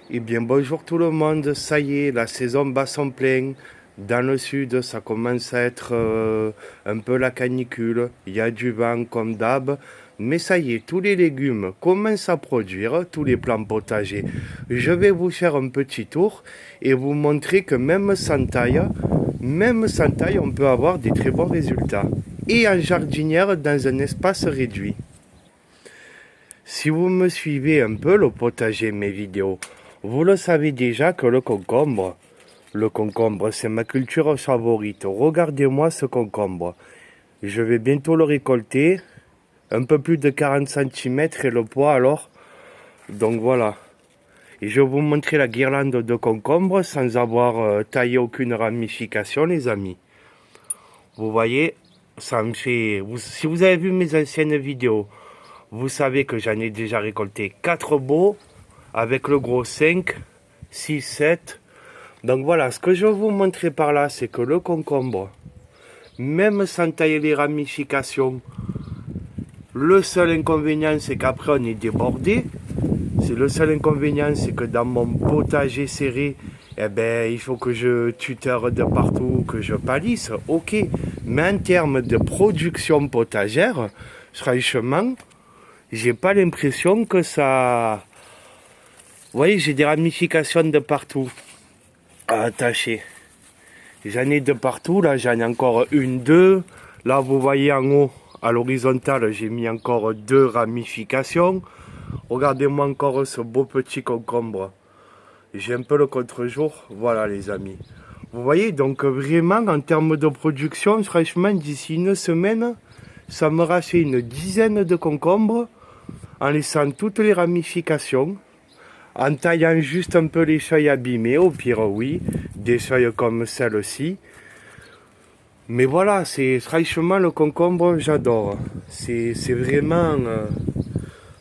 Eh bien, bonjour tout le monde. Ça y est, la saison bat son plein. Dans le sud, ça commence à être un peu la canicule. Il y a du vent comme d'hab. Mais ça y est, tous les légumes commencent à produire, tous les plants potagers. Je vais vous faire un petit tour et vous montrer que même sans taille, on peut avoir des très bons résultats. Et en jardinière, dans un espace réduit. Si vous me suivez un peu le potager, mes vidéos, vous le savez déjà que le concombre c'est ma culture favorite. Regardez-moi ce concombre. Je vais bientôt le récolter, un peu plus de 40 cm et le poids alors. Donc voilà. Et je vais vous montrer la guirlande de concombre sans avoir taillé aucune ramification, les amis. Vous voyez, ça me fait... Si vous avez vu mes anciennes vidéos, vous savez que j'en ai déjà récolté 4 beaux, avec le gros 5, 6, 7. Donc voilà, ce que je vais vous montrer par là, c'est que le concombre, même sans tailler les ramifications, le seul inconvénient, c'est qu'après on est débordé. C'est le seul inconvénient, c'est que dans mon potager serré, eh ben, il faut que je tuteur de partout, que je palisse, ok. Mais en termes de production potagère, franchement, j'ai pas l'impression que ça... Vous voyez, j'ai des ramifications de partout à attacher. J'en ai de partout, là j'en ai encore une, deux. Là vous voyez en haut, à l'horizontale, j'ai mis encore 2 ramifications. Regardez-moi encore ce beau petit concombre. J'ai un peu le contre-jour, voilà les amis. Vous voyez, donc vraiment en termes de production, franchement d'ici une semaine, ça me fait une dizaine de concombres en laissant toutes les ramifications. En taillant juste un peu les feuilles abîmées, au pire oui, des feuilles comme celle-ci. Mais voilà, c'est franchement le concombre, j'adore. C'est vraiment...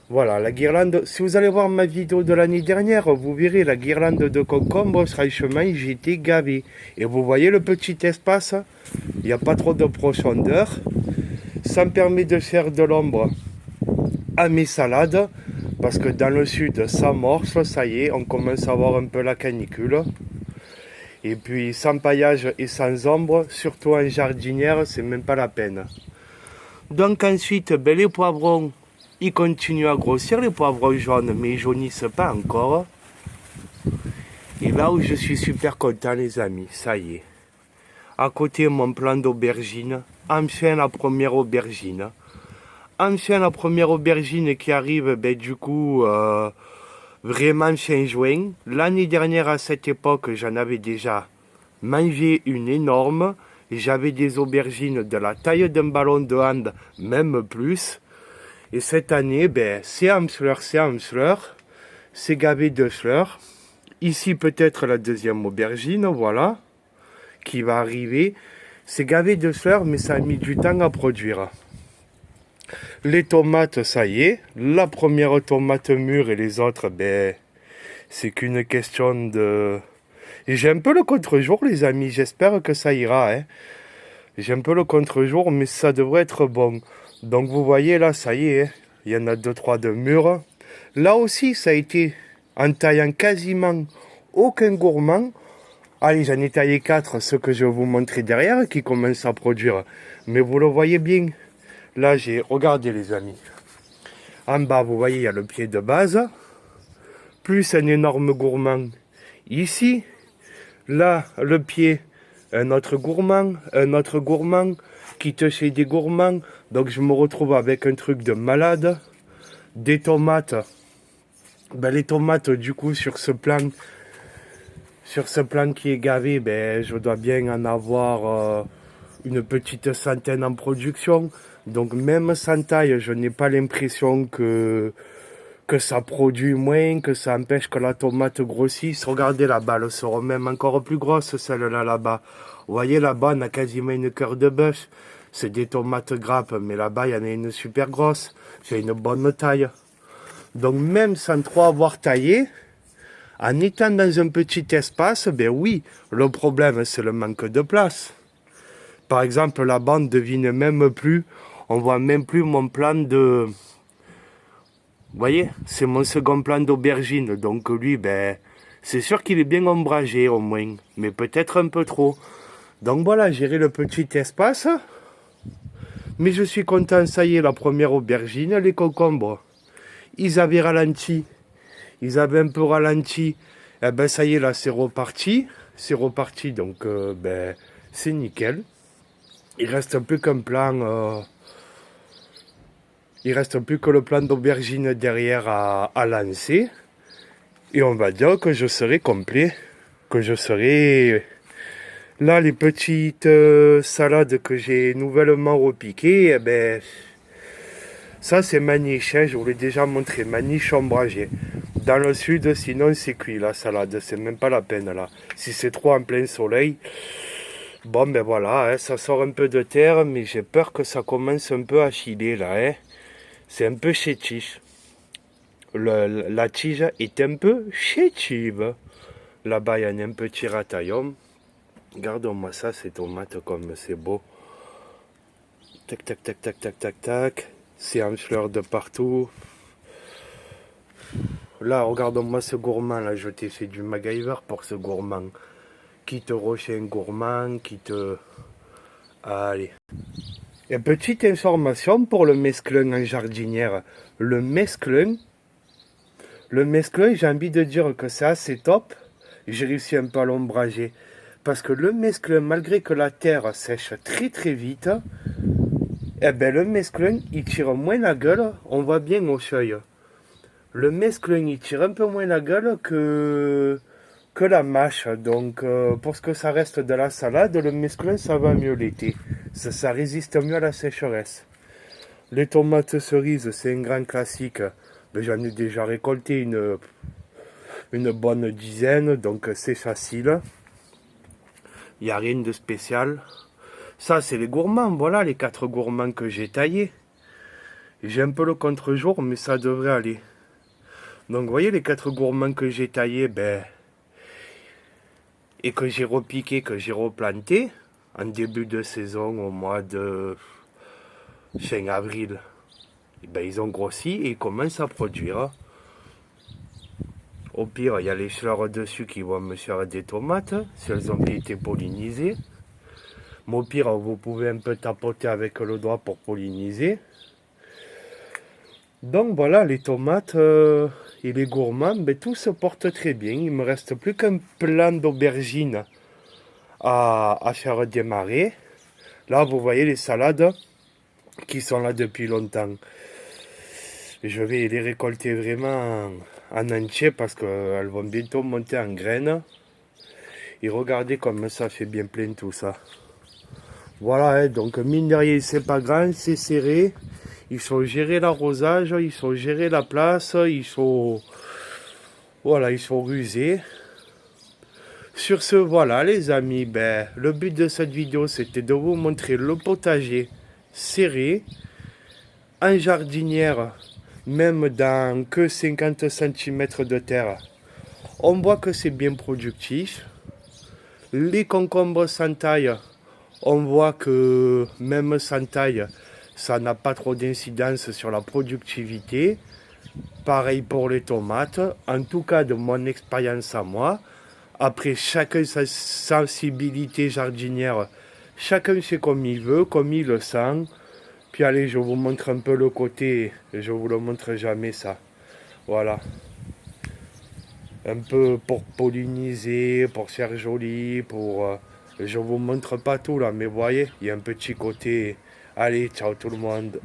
voilà, la guirlande, si vous allez voir ma vidéo de l'année dernière, vous verrez la guirlande de concombre, franchement, j'ai été gavé. Et vous voyez le petit espace, il n'y a pas trop de profondeur. Ça me permet de faire de l'ombre à mes salades. Parce que dans le sud, ça morce, ça y est, on commence à avoir un peu la canicule. Et puis sans paillage et sans ombre, surtout en jardinière, c'est même pas la peine. Donc ensuite, ben, les poivrons, ils continuent à grossir, les poivrons jaunes, mais ils jaunissent pas encore. Et là où je suis super content, les amis, ça y est. À côté, mon plan d'aubergine, enfin la première aubergine. Enfin la première aubergine qui arrive, ben, du coup, vraiment fin juin. L'année dernière à cette époque, j'en avais déjà mangé une énorme. J'avais des aubergines de la taille d'un ballon de hand, même plus. Et cette année, ben, c'est en fleurs, c'est gavé de fleurs. Ici peut-être la deuxième aubergine, voilà, qui va arriver. C'est gavé de fleurs, mais ça a mis du temps à produire. Les tomates, ça y est. La première tomate mûre et les autres, ben, c'est qu'une question de... Et j'ai un peu le contre-jour, les amis. J'espère que ça ira. Hein. J'ai un peu le contre-jour, mais ça devrait être bon. Donc vous voyez là, ça y est. Hein. Il y en a 2-3 de mûres. Là aussi, ça a été en taillant quasiment aucun gourmand. Allez, j'en ai taillé 4, ce que je vais vous montrer derrière, qui commencent à produire. Mais vous le voyez bien. Là, j'ai... Regardez les amis. En bas, vous voyez, il y a le pied de base. Plus un énorme gourmand ici. Là, le pied, un autre gourmand qui te fait des gourmands. Donc, je me retrouve avec un truc de malade. Des tomates. Ben, les tomates, du coup, sur ce plan qui est gavé, ben, je dois bien en avoir une petite centaine en production. Donc même sans taille, je n'ai pas l'impression que ça produit moins, que ça empêche que la tomate grossisse. Regardez là-bas, elle sera même encore plus grosse, celle-là là-bas. Vous voyez là-bas, on a quasiment une cœur de bœuf. C'est des tomates grappes, mais là-bas, il y en a une super grosse. C'est une bonne taille. Donc même sans trop avoir taillé, en étant dans un petit espace, ben oui, le problème c'est le manque de place. Par exemple, là-bas, on ne devine même plus, on voit même plus mon plan de... Vous voyez, c'est mon second plan d'aubergine. Donc lui, ben, C'est sûr qu'il est bien ombragé au moins, mais peut-être un peu trop. Donc voilà, gérer le petit espace. Mais je suis content, ça y est, la première aubergine, les concombres. Ils avaient ralenti. Ils avaient un peu ralenti. Eh ben ça y est, là, c'est reparti. C'est reparti, donc ben, c'est nickel. Il reste plus qu'un plan. Il reste plus que le plan d'aubergine derrière à lancer. Et on va dire que je serai complet. Que je serai... Là, les petites salades que j'ai nouvellement repiquées, eh ben, ça c'est maniche, hein, je vous l'ai déjà montré, maniche ombragée. Dans le sud, sinon c'est cuit la salade, c'est même pas la peine là. Si c'est trop en plein soleil, bon ben voilà, hein, ça sort un peu de terre, mais j'ai peur que ça commence un peu à chiler là. Hein. C'est un peu chétif. La tige est un peu chétive. Là-bas, il y a un petit rataillon. Regarde-moi ça, ces tomates comme c'est beau. Tac, tac, tac, tac, tac, tac, tac. C'est en fleurs de partout. Là, regarde-moi ce gourmand. Là, je t'ai fait du MacGyver pour ce gourmand. Qui te rocher un gourmand, qui te... Allez. Et petite information pour le mesclun en jardinière. Le mesclun, j'ai envie de dire que c'est assez top. J'ai réussi un peu à l'ombrager. Parce que le mesclun, malgré que la terre sèche très très vite, eh ben le mesclun, il tire moins la gueule, on voit bien au seuil. Le mesclun, il tire un peu moins la gueule que la mâche. Donc, pour ce que ça reste de la salade, le mesclun, ça va mieux l'été. Ça résiste mieux à la sécheresse. Les tomates cerises, c'est un grand classique. Ben, j'en ai déjà récolté une bonne dizaine, donc c'est facile. Il n'y a rien de spécial. Ça, c'est les gourmands. Voilà les 4 gourmands que j'ai taillés. J'ai un peu le contre-jour, mais ça devrait aller. Donc, vous voyez les 4 gourmands que j'ai taillés, ben, et que j'ai repiqué, que j'ai replanté en début de saison, au mois de fin avril. Et ben, ils ont grossi et ils commencent à produire. Au pire, il y a les fleurs dessus qui vont me faire des tomates, si elles ont bien été pollinisées. Mais au pire, vous pouvez un peu tapoter avec le doigt pour polliniser. Donc voilà, les tomates et les gourmands, ben, tout se porte très bien. Il me reste plus qu'un plant d'aubergine à faire démarrer. Là, vous voyez les salades qui sont là depuis longtemps. Je vais les récolter vraiment en entier parce qu'elles vont bientôt monter en graines. Et regardez comme ça fait bien plein tout ça. Voilà, hein, donc mine de rien, c'est pas grand, c'est serré. Il faut gérer l'arrosage, il faut gérer la place, il faut... Voilà, il faut ruser. Sur ce, voilà les amis, ben, le but de cette vidéo, c'était de vous montrer le potager serré, en jardinière, même dans que 50 cm de terre. On voit que c'est bien productif. Les concombres sans taille, on voit que même sans taille, ça n'a pas trop d'incidence sur la productivité. Pareil pour les tomates, en tout cas de mon expérience à moi. Après, chacun sa sensibilité jardinière, chacun fait comme il veut, comme il le sent. Puis allez, je vous montre un peu le côté, je vous le montre jamais ça. Voilà. Un peu pour polliniser, pour faire joli, pour... je vous montre pas tout là, mais vous voyez, il y a un petit côté. Allez, ciao tout le monde.